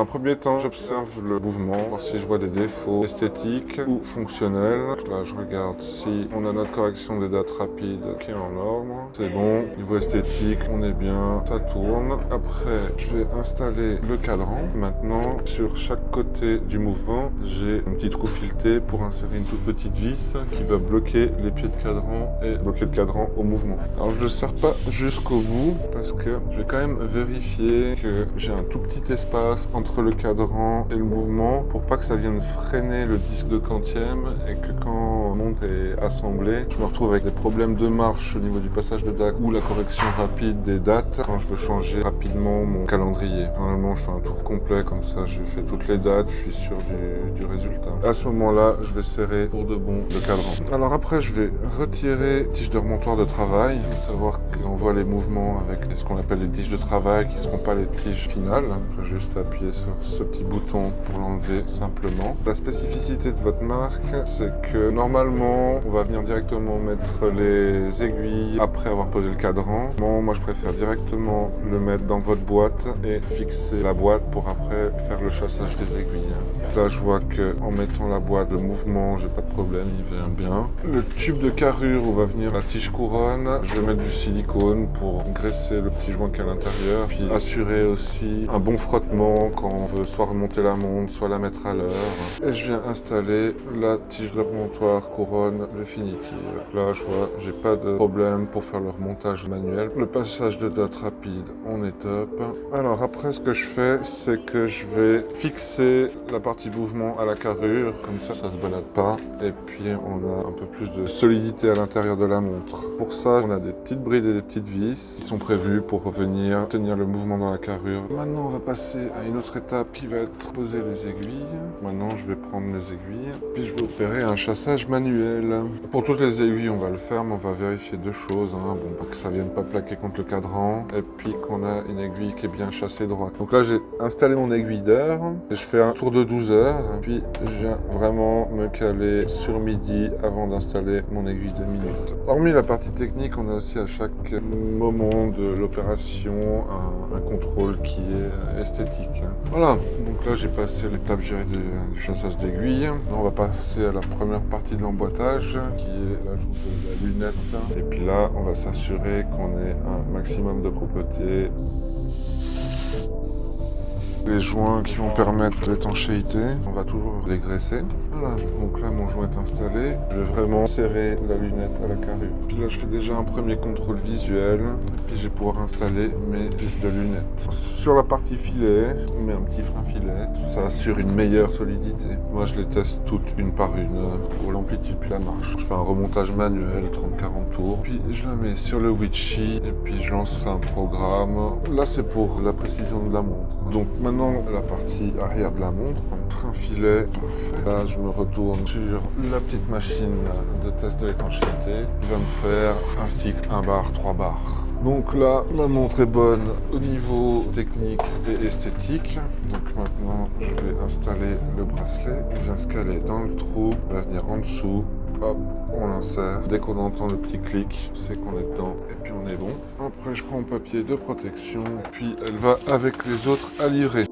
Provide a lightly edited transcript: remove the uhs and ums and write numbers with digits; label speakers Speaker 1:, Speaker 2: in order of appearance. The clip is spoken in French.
Speaker 1: un premier temps, j'observe le mouvement, voir si je vois des défauts esthétiques ou fonctionnels. Donc là, je regarde si on a notre correction des dates rapides qui est en ordre. C'est bon. Niveau esthétique, on est bien. Ça tourne. Après, je vais installer le cadran. Maintenant, sur chaque côté du mouvement, j'ai un petit trou fileté pour insérer une toute petite vis qui va bloquer les pieds de cadran et bloquer le cadran au mouvement. Alors, je ne le serre pas jusqu'au bout parce que je vais quand même vérifier que j'ai un tout petit espace entre le cadran et le mouvement pour pas que ça vienne freiner le disque de quantième et que quand la montre est assemblée, je me retrouve avec des problèmes de marche au niveau du passage de DAC ou la correction rapide des dates quand je veux changer rapidement mon calendrier. Normalement, je fais un tour complet comme ça, je fais toutes les dates, je suis sûr du résultat. À ce moment-là, je vais serrer pour de bon le cadran. Alors après, je vais retirer les tiges de remontoir de travail, savoir qu'ils envoient les mouvements avec ce qu'on appelle les tiges de travail qui ne seront pas les tiges finales. Je vais juste appuyer sur ce petit bouton pour l'enlever simplement. La spécificité de votre marque, c'est que normalement, on va venir directement mettre les aiguilles après avoir posé le cadran. Moi, je préfère directement le mettre dans votre boîte et fixer la boîte pour après faire le chassage des aiguilles. Là, je vois qu'en mettant la boîte, le mouvement, j'ai pas de problème, il vient bien. Le tube de carrure où va venir la tige couronne, je vais mettre du silicone pour graisser le petit joint qui est à l'intérieur, puis assurer aussi un bon frottement quand on veut soit remonter la montre, soit la mettre à l'heure. Et je viens installer la tige de remontoir couronne définitive. Là, je vois, j'ai pas de problème pour faire le remontage manuel. Le passage de date rapide, on est top. Alors après, ce que je fais, c'est que je vais fixer la partie mouvement à la carrure, comme ça se balade pas, et puis on a un peu plus de solidité à l'intérieur de la montre. Pour ça, on a des petites brides et des petites vis qui sont prévues pour venir tenir le mouvement dans la carrure. Maintenant, on va passer à une autre étape qui va être poser les aiguilles. Maintenant, je vais prendre les aiguilles, puis je vais opérer un chassage manuel. Pour toutes les aiguilles, on va le faire, mais on va vérifier deux choses. Bon, que ça vienne pas plaquer contre le cadran, et puis qu'on a une aiguille qui est bien chassée droite. Donc là, j'ai installé mon aiguille d'heure, et je fais un tour de 12 heures, puis je viens vraiment me caler sur midi avant d'installer mon aiguille de minute. Hormis la partie technique, on a aussi à chaque moment de l'opération un contrôle qui est esthétique. Voilà, donc là j'ai passé l'étape du chassage d'aiguilles. On va passer à la première partie de l'emboîtage qui est l'ajout de la lunette. Et puis là, on va s'assurer qu'on ait un maximum de propreté. Les joints qui vont permettre l'étanchéité, on va toujours les graisser. Voilà, donc là mon joint est installé. Je vais vraiment serrer la lunette à la carrure. Puis là je fais déjà un premier contrôle visuel. Et puis je vais pouvoir installer mes vis de lunettes. Sur la partie filet, on met un petit frein filet. Ça assure une meilleure solidité. Moi je les teste toutes une par une pour l'amplitude puis la marche. Je fais un remontage manuel, 30-40 tours. Puis je la mets sur le Witchy et puis je lance un programme. Là c'est pour la précision de la montre. Donc maintenant la partie arrière de la montre, frein filet, parfait. Là je me retourne sur la petite machine de test de l'étanchéité qui va me faire un cycle 1 bar, 3 bars. Donc là, ma montre est bonne au niveau technique et esthétique. Donc maintenant, je vais installer le bracelet. Il vient se caler dans le trou, il va venir en dessous. Hop, on l'insère. Dès qu'on entend le petit clic, c'est qu'on est dedans et puis on est bon. Après, je prends mon papier de protection, puis elle va avec les autres à livrer.